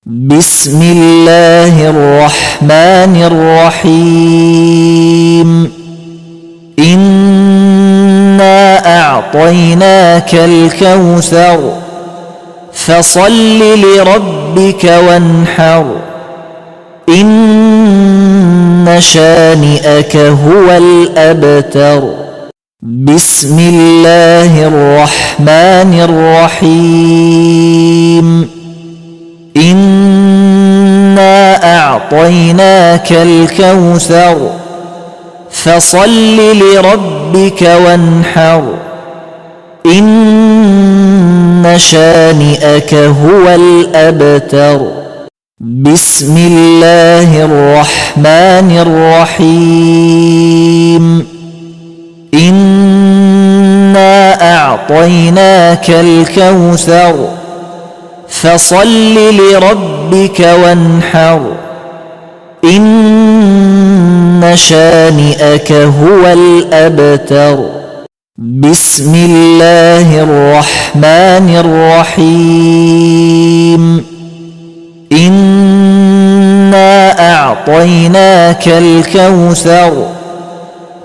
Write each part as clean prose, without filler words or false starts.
بسم الله الرحمن الرحيم إنا أعطيناك الكوثر فصل لربك وانحر إن شانئك هو الأبتر بسم الله الرحمن الرحيم إنا أعطيناك الكوثر فصل لربك وانحر إن شانئك هو الأبتر بسم الله الرحمن الرحيم إنا أعطيناك الكوثر فصل لربك وانحر إن شانئك هو الأبتر بسم الله الرحمن الرحيم إنا أعطيناك الكوثر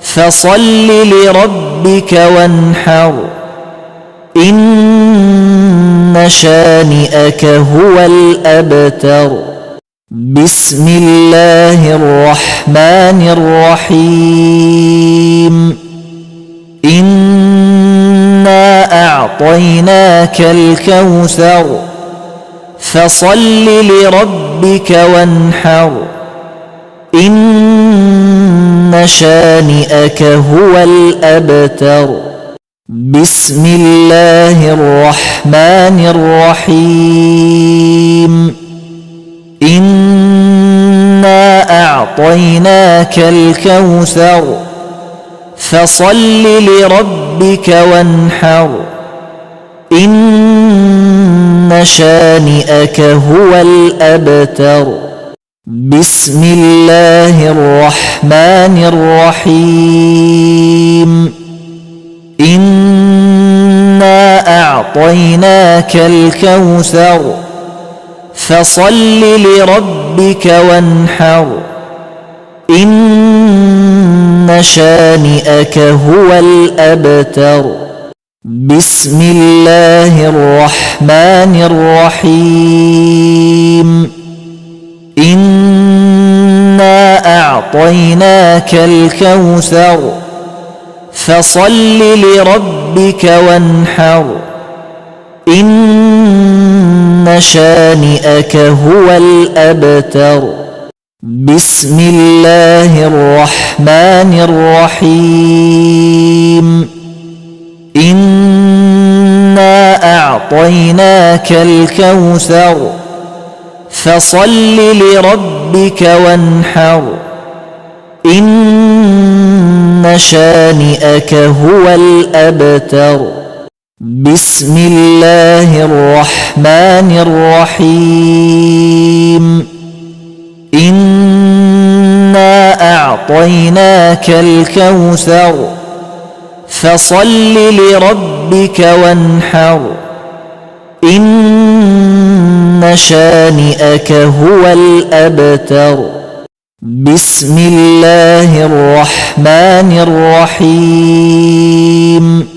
فصل لربك وانحر إن شانئك هو الأبتر بسم الله الرحمن الرحيم إنا أعطيناك الكوثر فصل لربك وانحر إن شانئك هو الأبتر بسم الله الرحمن الرحيم إنا أعطيناك الكوثر فصل لربك وانحر إن شانئك هو الأبتر بسم الله الرحمن الرحيم إنا أعطيناك الكوثر فصل لربك وانحر إن شانئك هو الأبتر بسم الله الرحمن الرحيم إنا أعطيناك الكوثر فصل لربك وانحر إن شانئك هو الأبتر بسم الله الرحمن الرحيم إنا أعطيناك الكوثر فصل لربك وانحر إن شانئك هو الأبتر بسم الله الرحمن الرحيم إنا أعطيناك الكوثر فصل لربك وانحر إن شانئك هو الأبتر بسم الله الرحمن الرحيم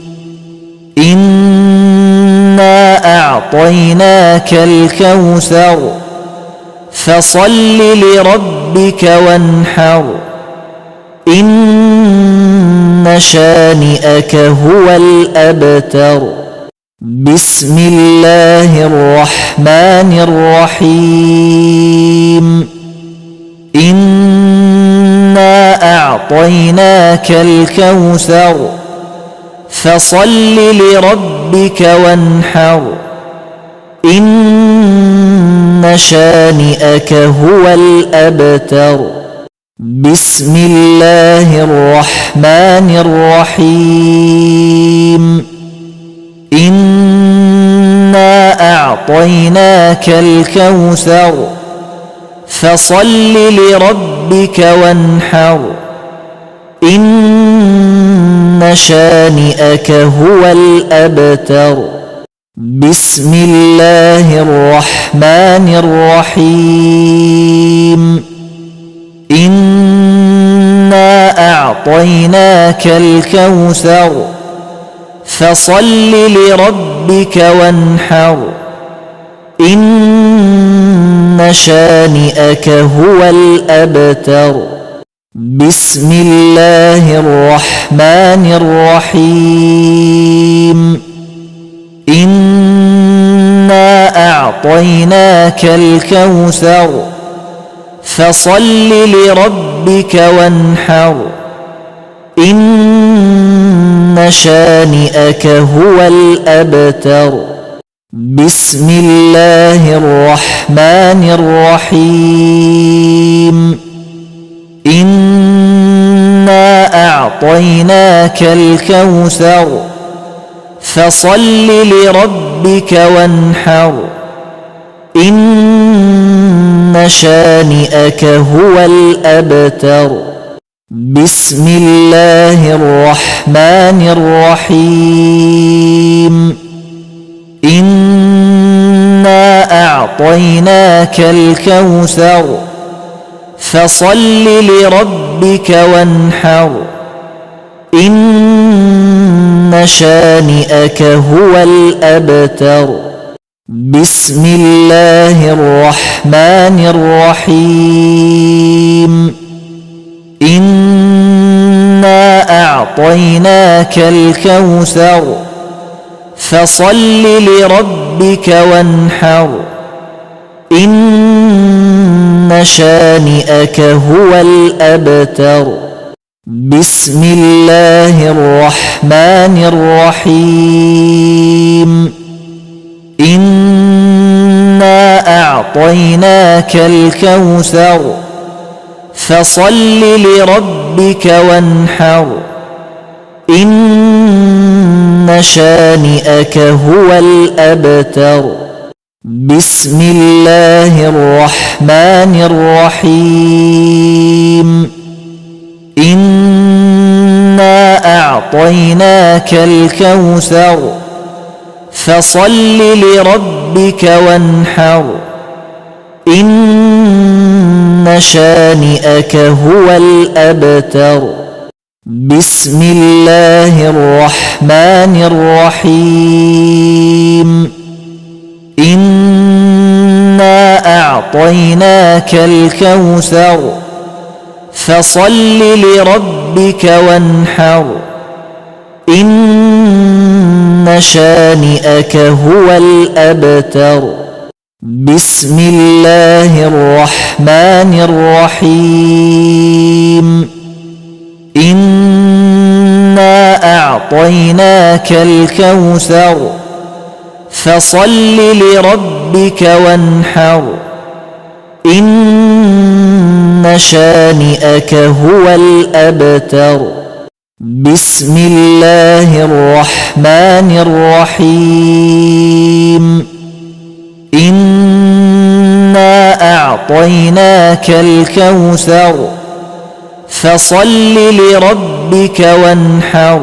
إنا أعطيناك الكوثر فصل لربك وانحر إن شانئك هو الأبتر بسم الله الرحمن الرحيم إنا أعطيناك الكوثر فصل لربك وانحر إن شانئك هو الأبتر بسم الله الرحمن الرحيم إنا أعطيناك الكوثر فصل لربك وانحر إن شانئك هو الأبتر بسم الله الرحمن الرحيم إنا أعطيناك الكوثر فصل لربك وانحر إن شانئك هو الأبتر بسم الله الرحمن الرحيم إنا أعطيناك الكوثر فصل لربك وانحر إن شانئك هو الأبتر بسم الله الرحمن الرحيم إنا أعطيناك الكوثر فصل لربك وانحر إن شانئك هو الأبتر بسم الله الرحمن الرحيم إنا أعطيناك الكوثر فصل لربك وانحر إن شانئك هو الأبتر بسم الله الرحمن الرحيم إنا أعطيناك الكوثر فصل لربك وانحر إن شانئك هو الأبتر بسم الله الرحمن الرحيم إنا أعطيناك الكوثر فصل لربك وانحر إن شانئك هو الأبتر بسم الله الرحمن الرحيم إنا أعطيناك الكوثر فصل لربك وانحر إن شانئك هو الأبتر بسم الله الرحمن الرحيم إنا أعطيناك الكوثر فصل لربك وانحر إن شانئك هو الأبتر بسم الله الرحمن الرحيم إنا أعطيناك الكوثر فصل لربك وانحر إن شانئك هو الأبتر بسم الله الرحمن الرحيم إنا أعطيناك الكوثر فصل لربك وانحر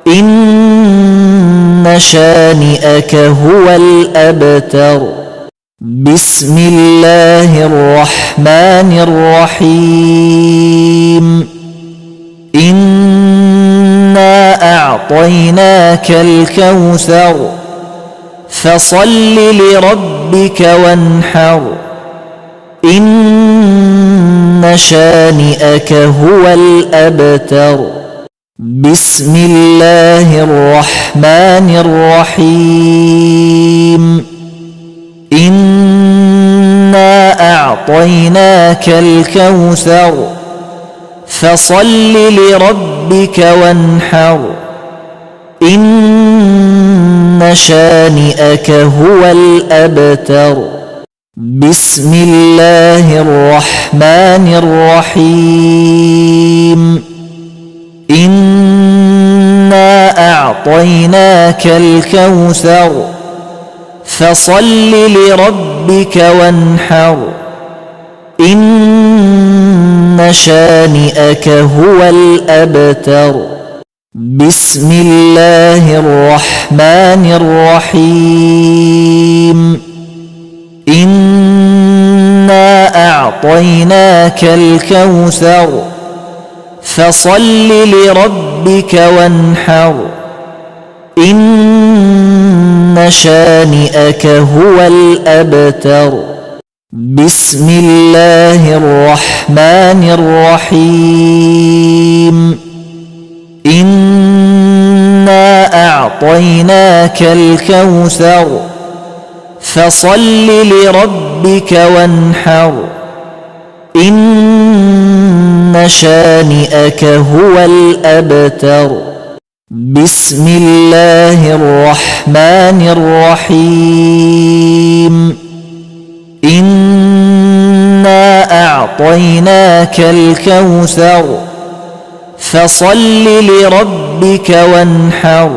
إن شانئك هو الأبتر بسم الله الرحمن الرحيم إنا أعطيناك الكوثر فصل لربك وانحر إن شانئك هو الأبتر بسم الله الرحمن الرحيم إنا أعطيناك الكوثر فصل لربك وانحر إن شانئك هو الأبتر بسم الله الرحمن الرحيم إنا أعطيناك الكوثر فصل لربك وانحر إن شانئك هو الأبتر بسم الله الرحمن الرحيم إنا أعطيناك الكوثر فصل لربك وانحر إن شانئك هو الأبتر بسم الله الرحمن الرحيم إنا أعطيناك الكوثر فصل لربك وانحر إن شانئك هو الأبتر بسم الله الرحمن الرحيم إنا أعطيناك الكوثر فصل لربك وانحر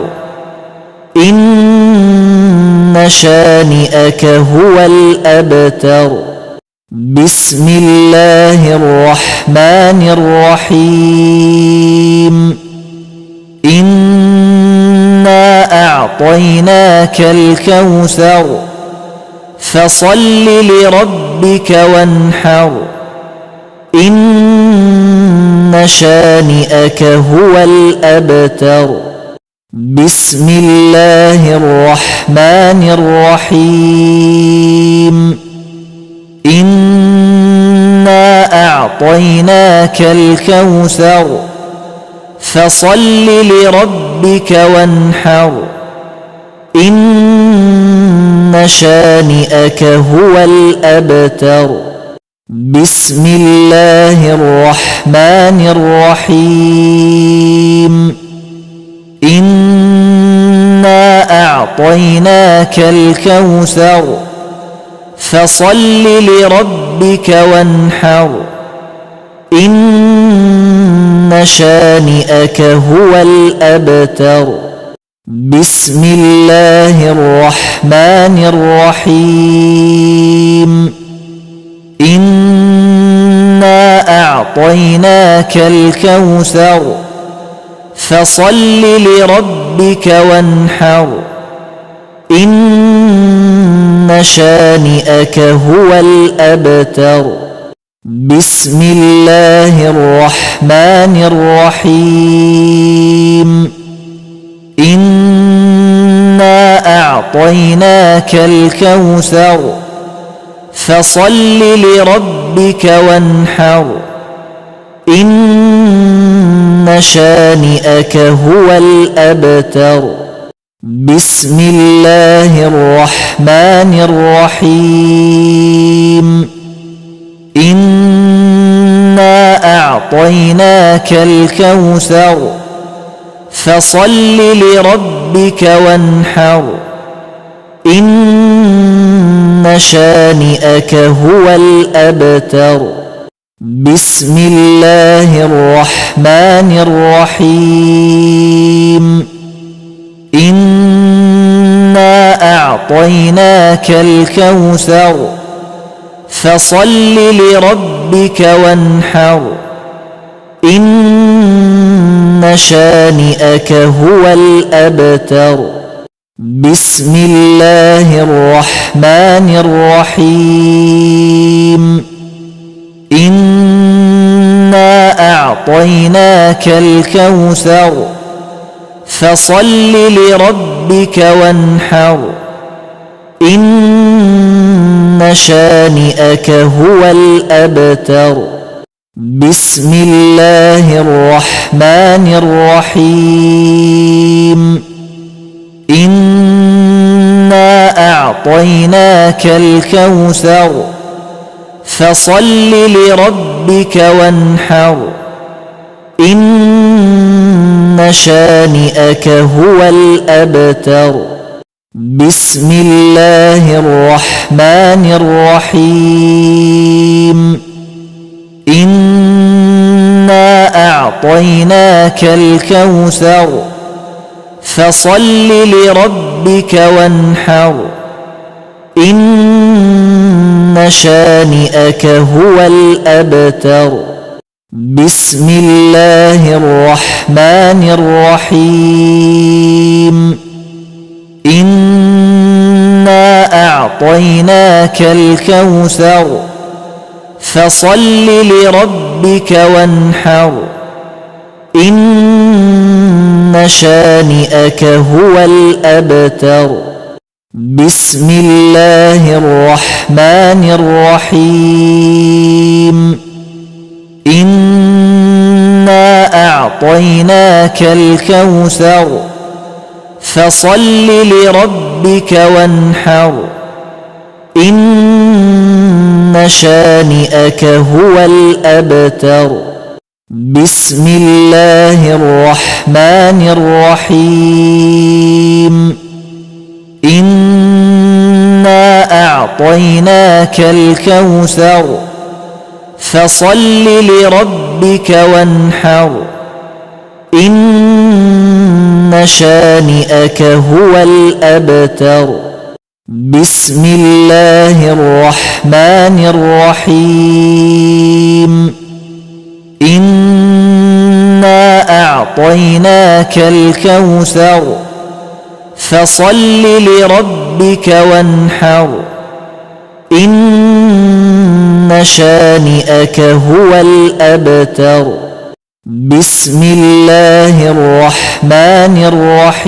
إن شانئك هو الأبتر بسم الله الرحمن الرحيم إنا أعطيناك الكوثر فصل لربك وانحر إن شانئك هو الأبتر بسم الله الرحمن الرحيم إنا أعطيناك الكوثر فصل لربك وانحر إن شانئك هو الأبتر بسم الله الرحمن الرحيم إنا أعطيناك الكوثر فصل لربك وانحر إن شانئك هو الأبتر بسم الله الرحمن الرحيم إنا أعطيناك الكوثر فصل لربك وانحر إن شانئك هو الأبتر بسم الله الرحمن الرحيم إنا أعطيناك الكوثر فصل لربك وانحر إن شانئك هو الأبتر بسم الله الرحمن الرحيم إنا أعطيناك الكوثر فصل لربك وانحر إن شانئك هو الأبتر بسم الله الرحمن الرحيم إنا أعطيناك الكوثر فصل لربك وانحر إن شانئك هو الأبتر بسم الله الرحمن الرحيم إنا أعطيناك الكوثر فصل لربك وانحر إن شانئك هو الأبتر بسم الله الرحمن الرحيم إنا أعطيناك الكوثر فصل لربك وانحر إن شانئك هو الأبتر بسم الله الرحمن الرحيم إنا أعطيناك الكوثر فصل لربك وانحر إن شانئك هو الأبتر بسم الله الرحمن الرحيم إنا أعطيناك الكوثر فصل لربك وانحر إن شانئك هو الأبتر بسم الله الرحمن الرحيم إنا أعطيناك الكوثر فصل لربك وانحر إن شانئك هو الأبتر بسم الله الرحمن الرحيم إنا أعطيناك الكوثر فصل لربك وانحر إن شانئك هو الأبتر بسم الله الرحمن الرحيم إنا أعطيناك الكوثر فصل لربك وانحر إن شانئك هو الأبتر بسم الله الرحمن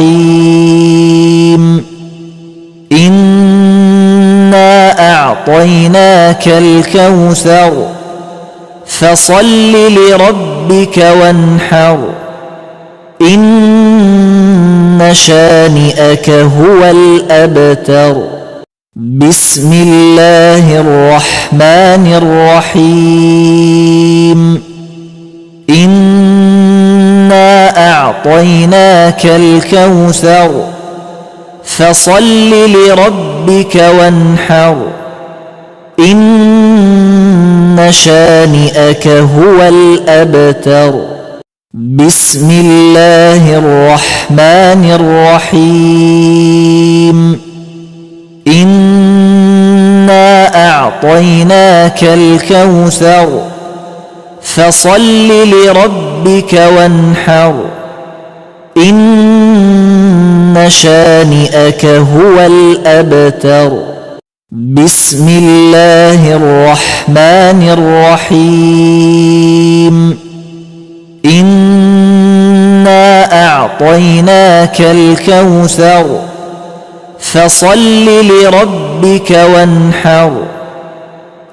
الرحيم إنا أعطيناك الكوثر فصل لربك وانحر إن شانئك هو الأبتر بسم الله الرحمن الرحيم إنا أعطيناك الكوثر فصل لربك وانحر إن شانئك هو الأبتر بسم الله الرحمن الرحيم إنا أعطيناك الكوثر فصل لربك وانحر إن شانئك هو الأبتر بسم الله الرحمن الرحيم إنا أعطيناك الكوثر فصل لربك وانحر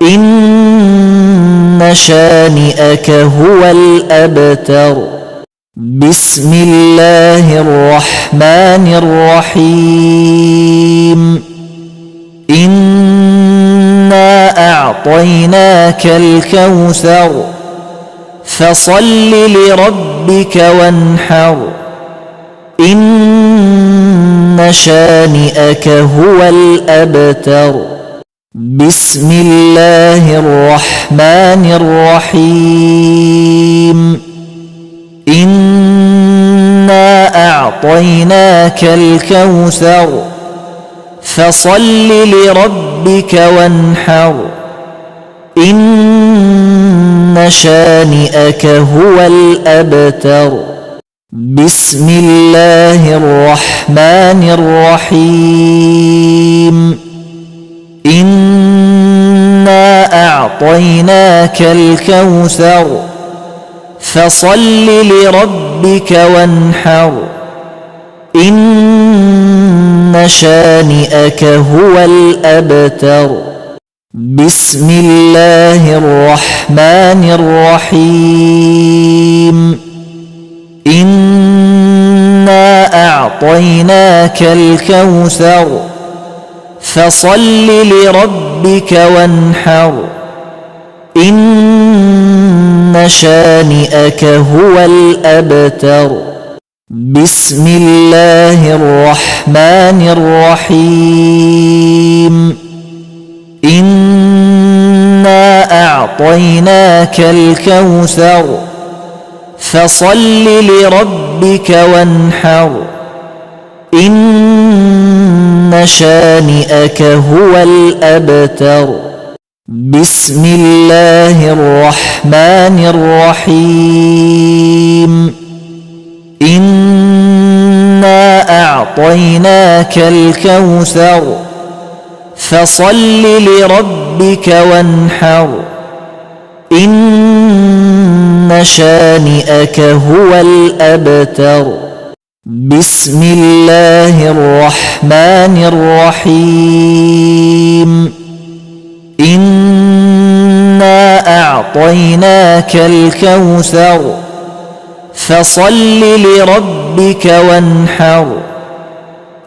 إن شانئك هو الأبتر بسم الله الرحمن الرحيم إنا أعطيناك الكوثر فصل لربك وانحر إن شانئك هو الأبتر بسم الله الرحمن الرحيم إنا أعطيناك الكوثر فصل لربك وانحر إن شانئك هو الأبتر بسم الله الرحمن الرحيم إنا أعطيناك الكوثر فصل لربك وانحر إن شانئك هو الأبتر بسم الله الرحمن الرحيم إنا أعطيناك الكوثر فصل لربك وانحر إن شانئك هو الأبتر بسم الله الرحمن الرحيم إنا أعطيناك الكوثر فصل لربك وانحر إن شانئك هو الأبتر بسم الله الرحمن الرحيم إنا أعطيناك الكوثر فصل لربك وانحر إن شانئك هو الأبتر بسم الله الرحمن الرحيم إنا أعطيناك الكوثر فصل لربك وانحر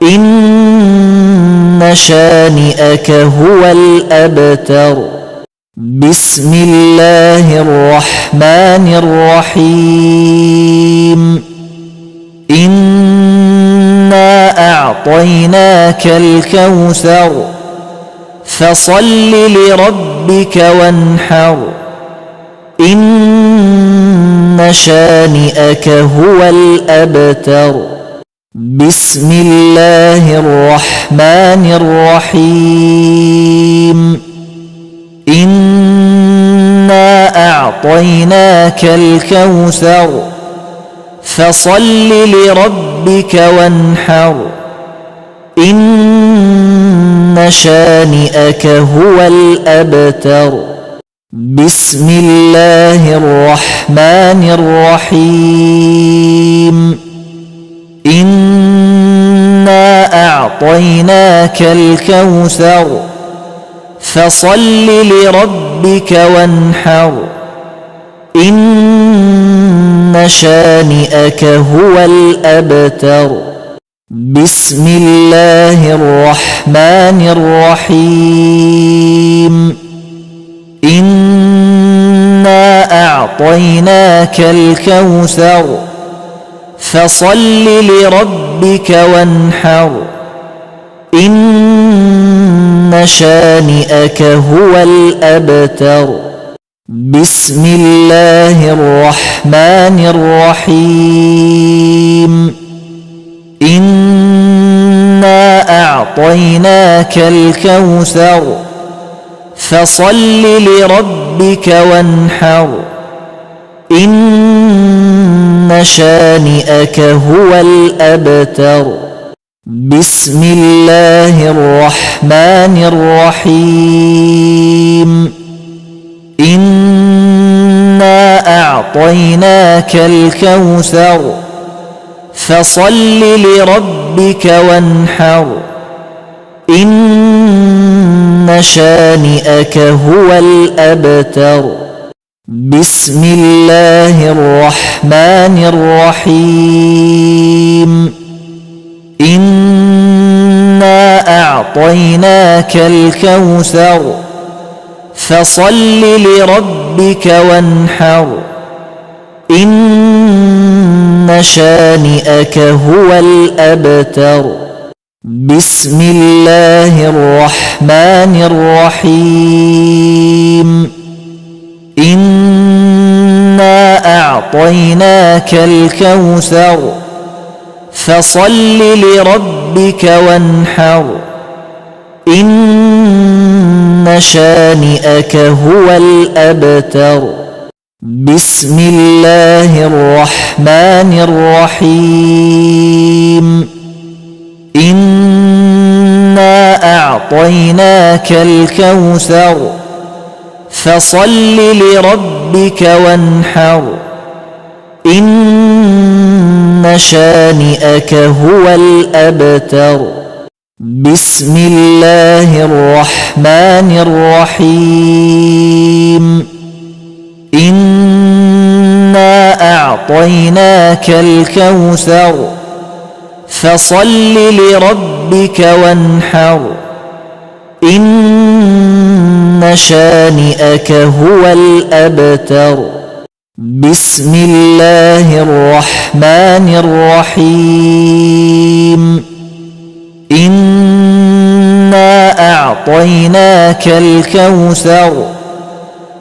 إن شانئك هو الأبتر بسم الله الرحمن الرحيم إنا أعطيناك الكوثر فصل لربك وانحر إن شانئك هو الأبتر بسم الله الرحمن الرحيم إنا أعطيناك الكوثر فصل لربك وانحر إن شانئك هو الأبتر بسم الله الرحمن الرحيم إنا أعطيناك الكوثر فصل لربك وانحر إن شانئك هو الأبتر بسم الله الرحمن الرحيم إنا أعطيناك الكوثر فصل لربك وانحر إن شانئك هو الأبتر بسم الله الرحمن الرحيم إنا أعطيناك الكوثر فصل لربك وانحر إن شانئك هو الأبتر بسم الله الرحمن الرحيم إنا أعطيناك الكوثر فصل لربك وانحر إن شانئك هو الأبتر بسم الله الرحمن الرحيم إنا أعطيناك الكوثر فصل لربك وانحر إن شانئك هو الأبتر بسم الله الرحمن الرحيم إنا أعطيناك الكوثر فصل لربك وانحر إن شانئك هو الأبتر بسم الله الرحمن الرحيم إنا أعطيناك الكوثر فصل لربك وانحر إن شانئك هو الأبتر بسم الله الرحمن الرحيم إنا أعطيناك الكوثر فصل لربك وانحر إن شانئك هو الأبتر بسم الله الرحمن الرحيم إنا أعطيناك الكوثر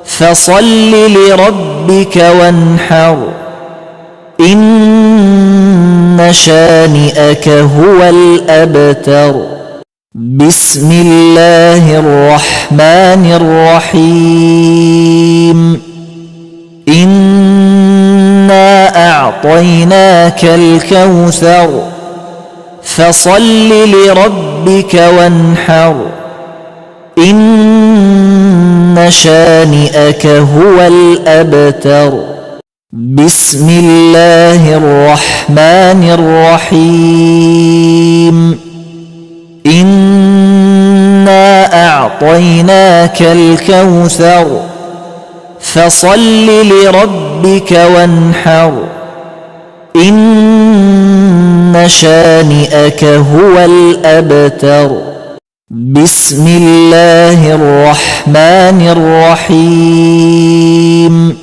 فصل لربك وانحر إن شانئك هو الأبتر بسم الله الرحمن الرحيم إنا أعطيناك الكوثر فصل لربك وانحر إن شانئك هو الأبتر بسم الله الرحمن الرحيم إنا أعطيناك الكوثر فصل لربك وانحر إن شانئك هو الأبتر بسم الله الرحمن الرحيم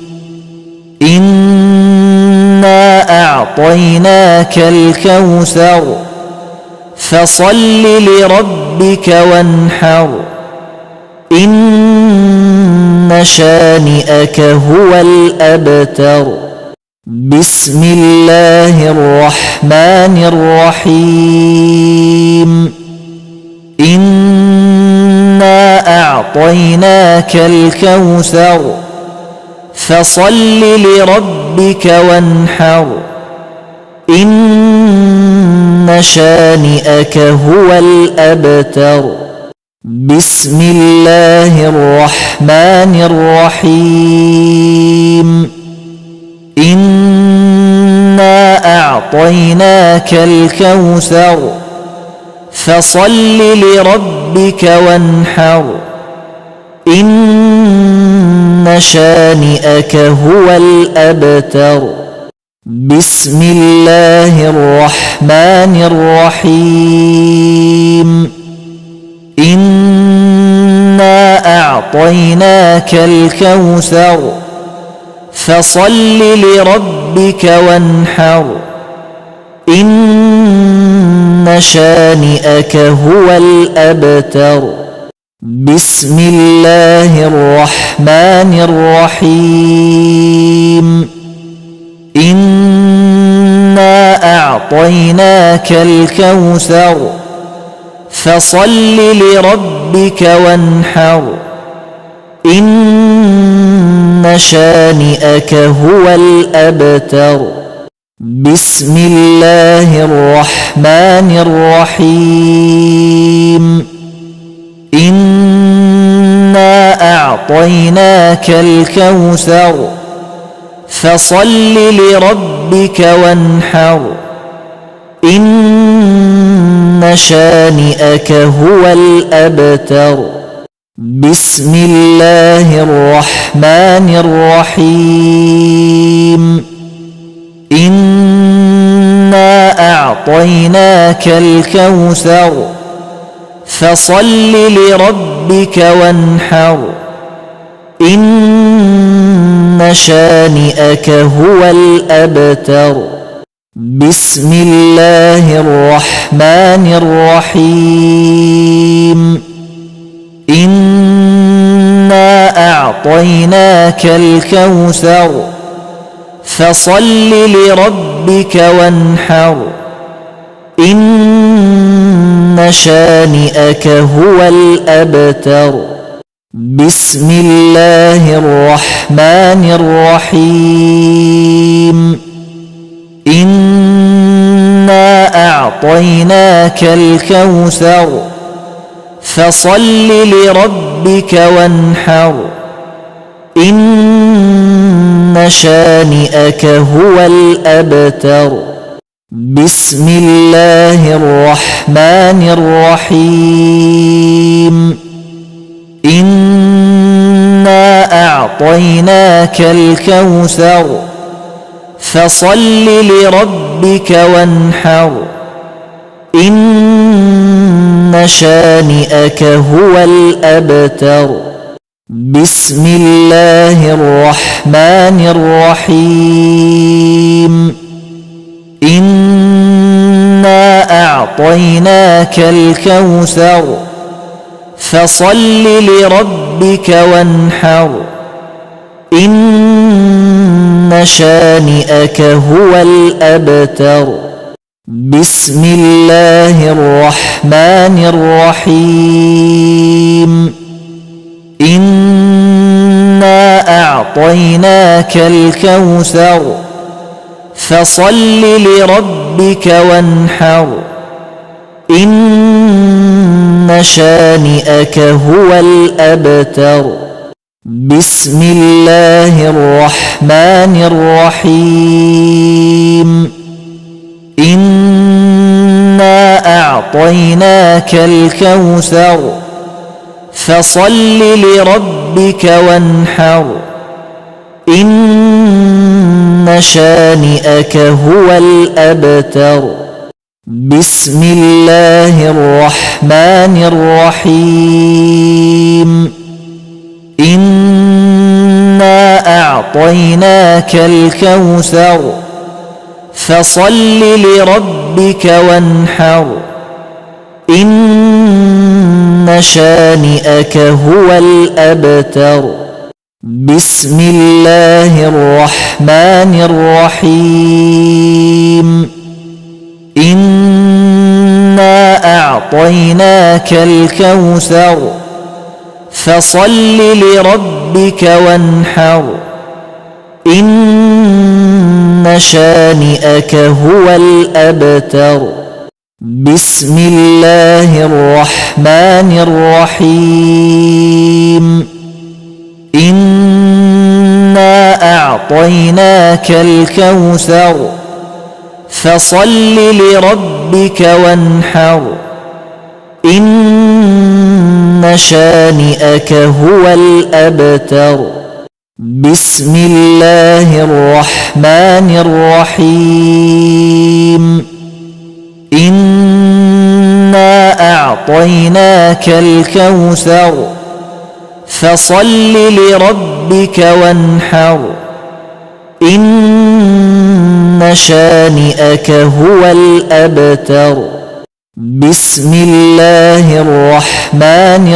إنا أعطيناك الكوثر فصل لربك وانحر إن شانئك هو الأبتر بسم الله الرحمن الرحيم إنا أعطيناك الكوثر فصل لربك وانحر إن شانئك هو الأبتر بسم الله الرحمن الرحيم إنا أعطيناك الكوثر فصل لربك وانحر إن شانئك هو الأبتر بسم الله الرحمن الرحيم إنا أعطيناك الكوثر فصل لربك وانحر إن شانئك هو الأبتر بسم الله الرحمن الرحيم إنا أعطيناك الكوثر فصل لربك وانحر إن شانئك هو الأبتر بسم الله الرحمن الرحيم إنا أعطيناك الكوثر فصل لربك وانحر إن شانئك هو الأبتر بسم الله الرحمن الرحيم إنا أعطيناك الكوثر فصل لربك وانحر إن شانئك هو الأبتر بسم الله الرحمن الرحيم إنا أعطيناك الكوثر فصل لربك وانحر إن شانئك هو الأبتر بسم الله الرحمن الرحيم إنا أعطيناك الكوثر فصل لربك وانحر إن شانئك هو الأبتر بسم الله الرحمن الرحيم إنا أعطيناك الكوثر فصل لربك وانحر إن شانئك هو الأبتر بسم الله الرحمن الرحيم إنا أعطيناك الكوثر فصل لربك وانحر إن شانئك هو الأبتر بسم الله الرحمن الرحيم إنا أعطيناك الكوثر فصل لربك وانحر إن شانئك هو الأبتر بسم الله الرحمن الرحيم إنا أعطيناك الكوثر فصل لربك وانحر إن شانئك هو الأبتر بسم الله الرحمن الرحيم إنا أعطيناك الكوثر فصل لربك وانحر إن شانئك هو الأبتر بسم الله الرحمن الرحيم إنا أعطيناك الكوثر فصل لربك وانحر إن شانئك هو الأبتر بسم الله الرحمن الرحيم إنا أعطيناك الكوثر فصل لربك وانحر إن شانئك هو الأبتر بسم الله الرحمن الرحيم إنا أعطيناك الكوثر فصل لربك وانحر إن شانئك هو الأبتر بسم الله الرحمن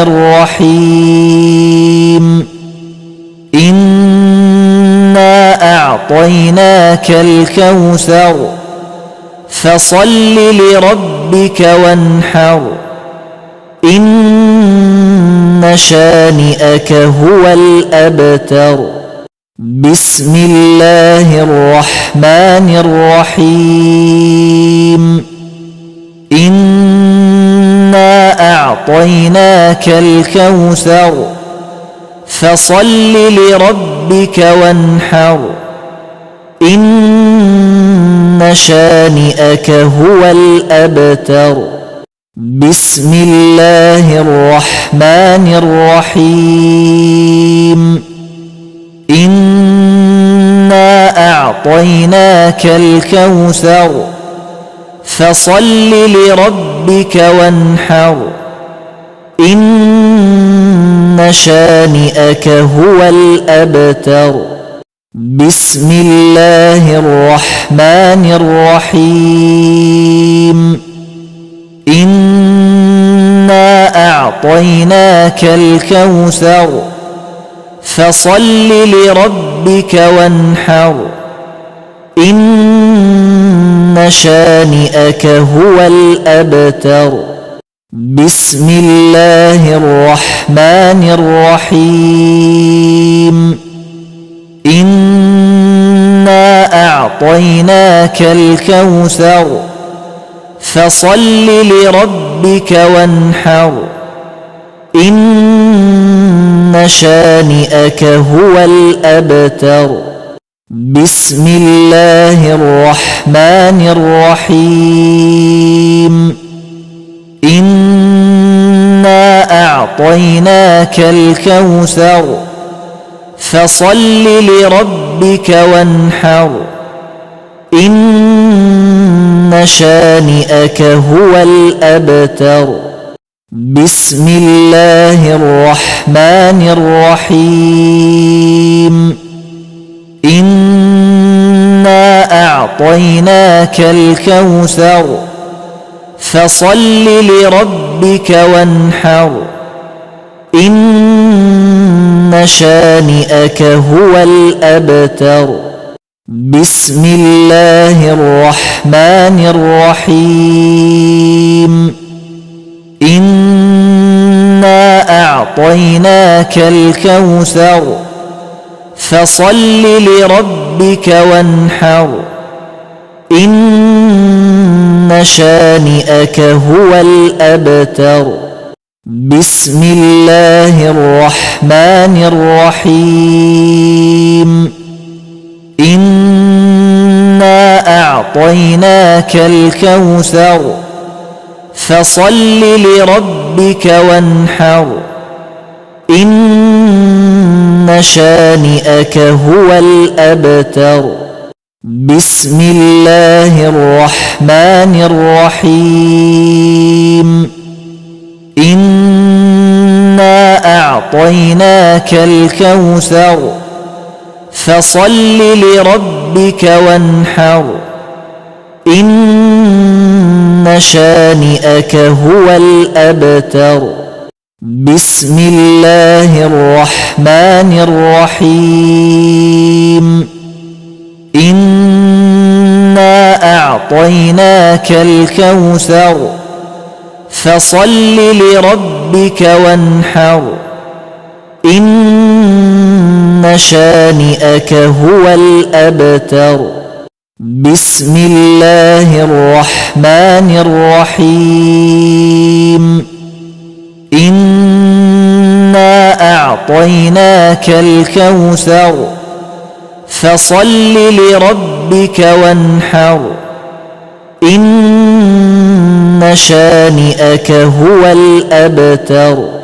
الرحيم إنا أعطيناك الكوثر فصل لربك وانحر إن شانئك هو الأبتر بسم الله الرحمن الرحيم إنا أعطيناك الكوثر فصل لربك وانحر إن شانئك هو الأبتر بسم الله الرحمن الرحيم إنا أعطيناك الكوثر فصل لربك وانحر إن شانئك هو الأبتر بسم الله الرحمن الرحيم إنا أعطيناك الكوثر فصل لربك وانحر إن شانئك هو الأبتر بسم الله الرحمن الرحيم إنا أعطيناك الكوثر فصل لربك وانحر إن شانئك هو الأبتر بسم الله الرحمن الرحيم إنا أعطيناك الكوثر فصل لربك وانحر إن شانئك هو الأبتر بسم الله الرحمن الرحيم إنا أعطيناك الكوثر فصل لربك وانحر إن شانئك هو الأبتر بسم الله الرحمن الرحيم إنا أعطيناك الكوثر فصل لربك وانحر إن شانئك هو الأبتر بسم الله الرحمن الرحيم إنا أعطيناك الكوثر فصل لربك وانحر إن شانئك هو الأبتر بسم الله الرحمن الرحيم إنا أعطيناك الكوثر فصل لربك وانحر إن شانئك هو الأبتر بسم الله الرحمن الرحيم إنا أعطيناك الكوثر فصل لربك وانحر إن شانئك هو الأبتر بسم الله الرحمن الرحيم إنا أعطيناك الكوثر فصل لربك وانحر إن شانئك هو الأبتر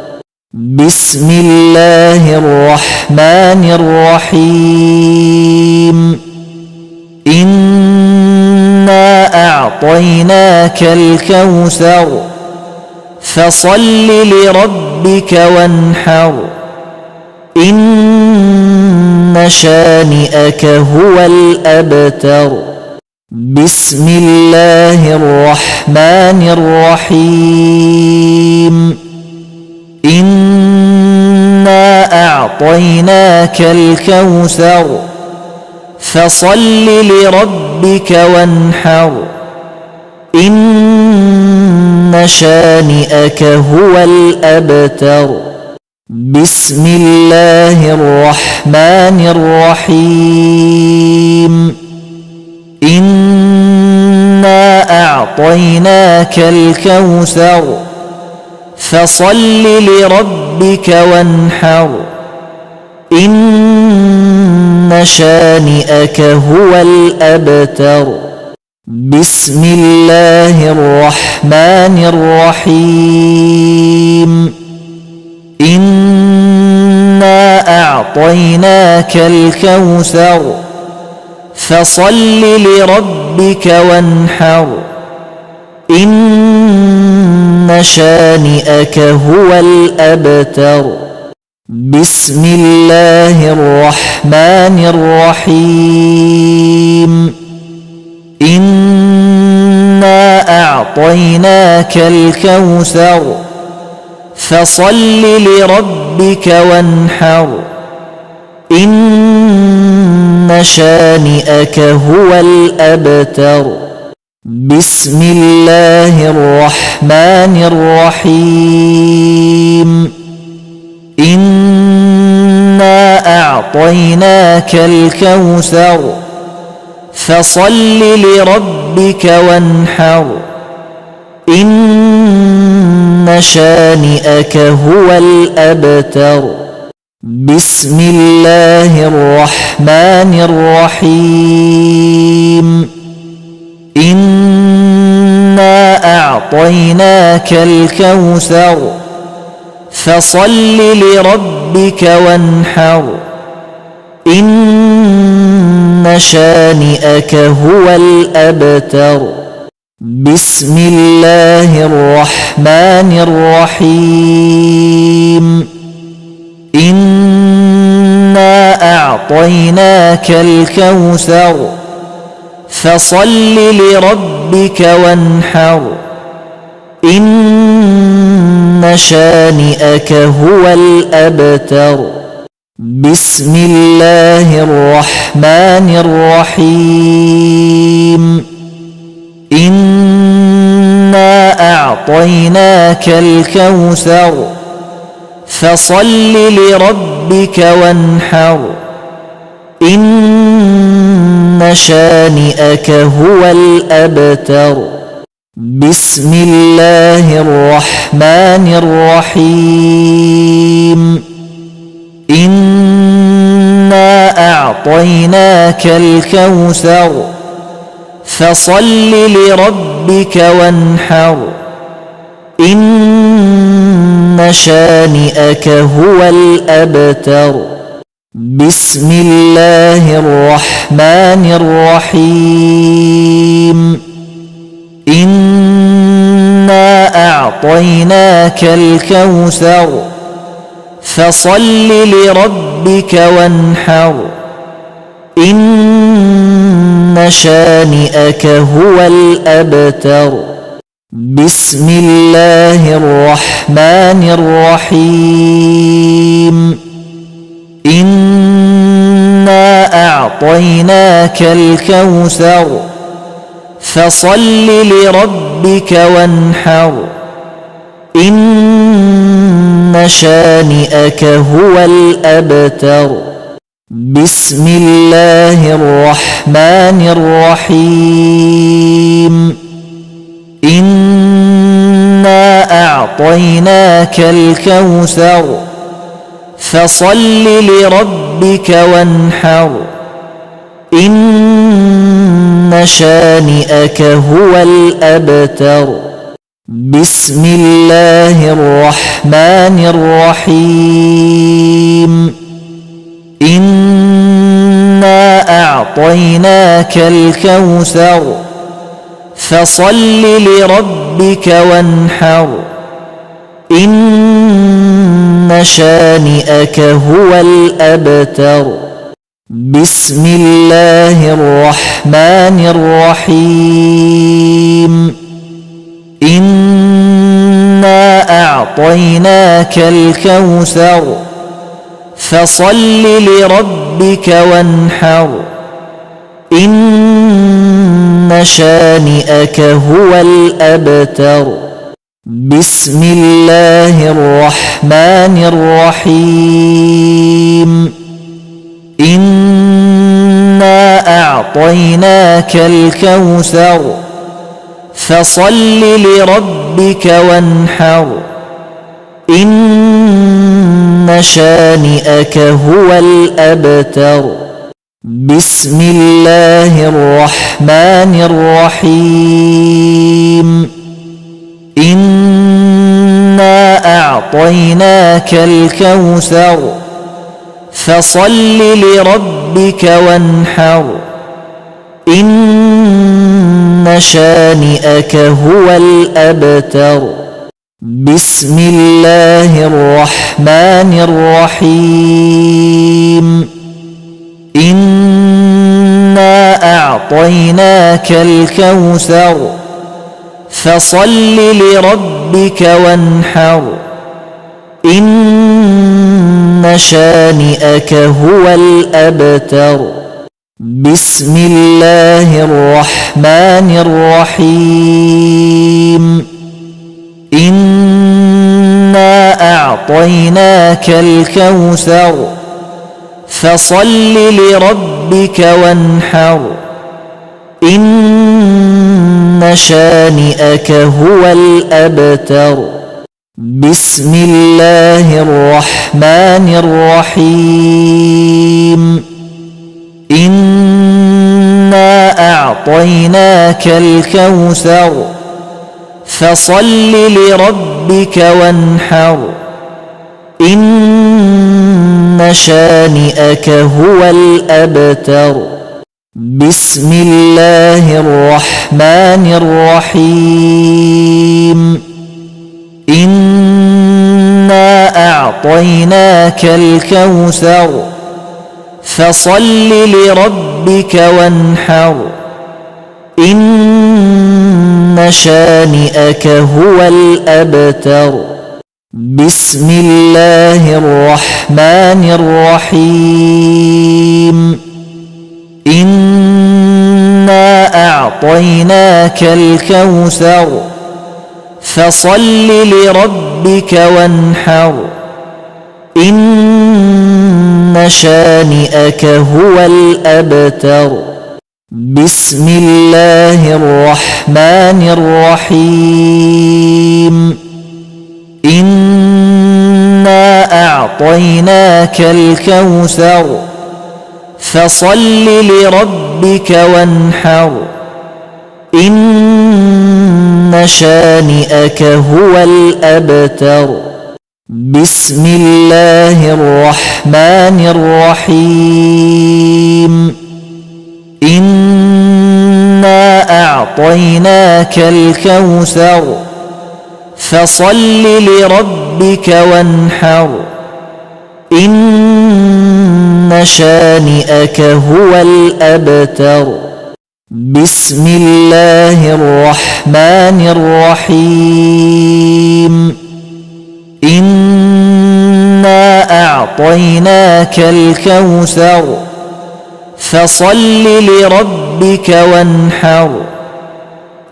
بسم الله الرحمن الرحيم إنا أعطيناك الكوثر فصل لربك وانحر إن شانئك هو الأبتر بسم الله الرحمن الرحيم إنا أعطيناك الكوثر فصل لربك وانحر إن شانئك هو الأبتر بسم الله الرحمن الرحيم إنا أعطيناك الكوثر فصل لربك وانحر إن شانئك هو الأبتر بسم الله الرحمن الرحيم إنا أعطيناك الكوثر فصل لربك وانحر إن شانئك هو الأبتر بسم الله الرحمن الرحيم إنا أعطيناك الكوثر فصل لربك وانحر إن شانئك هو الأبتر بسم الله الرحمن الرحيم إنا أعطيناك الكوثر فصل لربك وانحر إن شانئك هو الأبتر بسم الله الرحمن الرحيم إنا أعطيناك الكوثر فصل لربك وانحر إن شانئك هو الأبتر بسم الله الرحمن الرحيم إنا أعطيناك الكوثر فصل لربك وانحر إن شانئك هو الأبتر بسم الله الرحمن الرحيم إنا أعطيناك الكوثر فصل لربك وانحر إن شانئك هو الأبتر بسم الله الرحمن الرحيم إنا أعطيناك الكوثر فصل لربك وانحر إن شانئك هو الأبتر بسم الله الرحمن الرحيم إنا أعطيناك الكوثر فصل لربك وانحر إن شانئك هو الأبتر بسم الله الرحمن الرحيم إنا أعطيناك الكوثر فصل لربك وانحر إن شانئك هو الأبتر بسم الله الرحمن الرحيم إنا أعطيناك الكوثر فصل لربك وانحر إن شانئك هو الأبتر بسم الله الرحمن الرحيم إنا أعطيناك الكوثر فصل لربك وانحر إن شانئك هو الأبتر بسم الله الرحمن الرحيم إنا أعطيناك الكوثر فصل لربك وانحر إن شانئك هو الأبتر بسم الله الرحمن الرحيم إنا أعطيناك الكوثر فصل لربك وانحر إن شانئك هو الأبتر بسم الله الرحمن الرحيم إنا أعطيناك الكوثر فصل لربك وانحر إن شانئك هو الأبتر بسم الله الرحمن الرحيم إنا أعطيناك الكوثر فصل لربك وانحر إن شانئك هو الأبتر بسم الله الرحمن الرحيم إنا أعطيناك الكوثر فصل لربك وانحر إن شانئك هو الأبتر بسم الله الرحمن الرحيم إنا أعطيناك الكوثر فصل لربك وانحر إن شانئك هو الأبتر بسم الله الرحمن الرحيم إنا أعطيناك الكوثر فصل لربك وانحر إن شانئك هو الأبتر بسم الله الرحمن الرحيم إنا أعطيناك الكوثر فصل لربك وانحر إن شانئك هو الأبتر بسم الله الرحمن الرحيم إنا أعطيناك الكوثر فصل لربك وانحر إن شانئك هو الأبتر بسم الله الرحمن الرحيم إنا أعطيناك الكوثر فصل لربك وانحر إن شانئك هو الأبتر بسم الله الرحمن الرحيم إنا أعطيناك الكوثر فصل لربك وانحر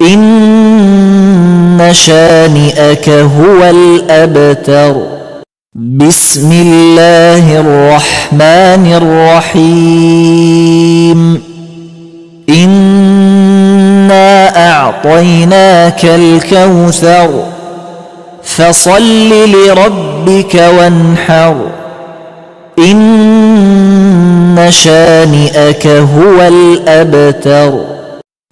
إن شانئك هو الأبتر بسم الله الرحمن الرحيم إنا أعطيناك الكوثر فصل لربك وانحر إن شانئك هو الأبتر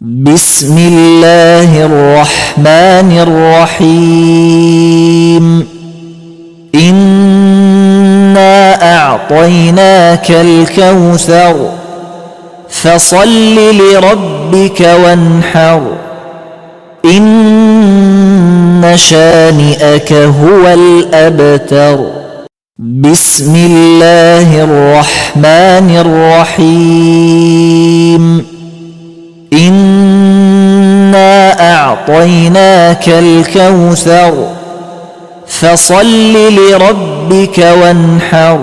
بسم الله الرحمن الرحيم إنا أعطيناك الكوثر فصل لربك وانحر إن شانئك هو الأبتر بسم الله الرحمن الرحيم إنا أعطيناك الكوثر فصل لربك وانحر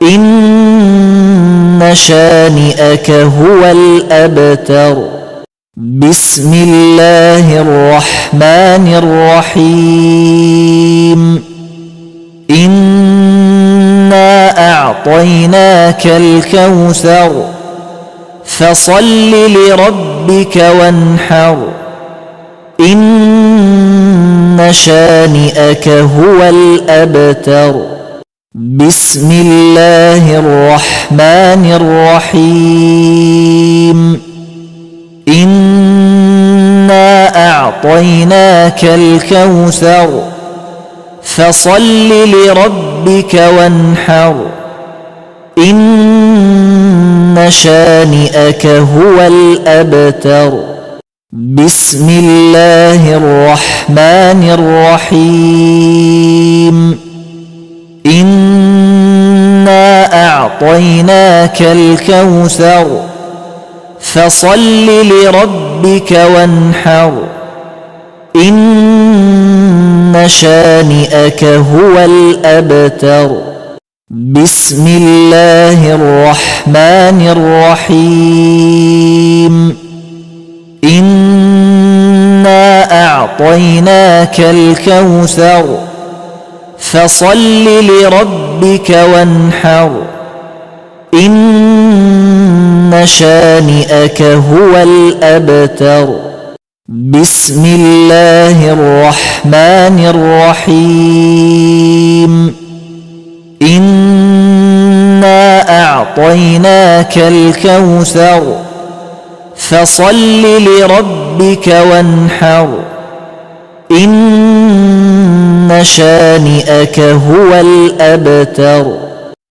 إن شانئك هو الأبتر بسم الله الرحمن الرحيم إنا أعطيناك الكوثر فصل لربك وانحر إن شانئك هو الأبتر بسم الله الرحمن الرحيم إنا أعطيناك الكوثر فصل لربك وانحر إن شانئك هو الأبتر بسم الله الرحمن الرحيم إنا أعطيناك الكوثر فصل لربك وانحر إن شانئك هو الأبتر بسم الله الرحمن الرحيم إنا أعطيناك الكوثر فصل لربك وانحر إن شانئك هو الأبتر بسم الله الرحمن الرحيم إنا أعطيناك الكوثر فصل لربك وانحر إن شانئك هو الأبتر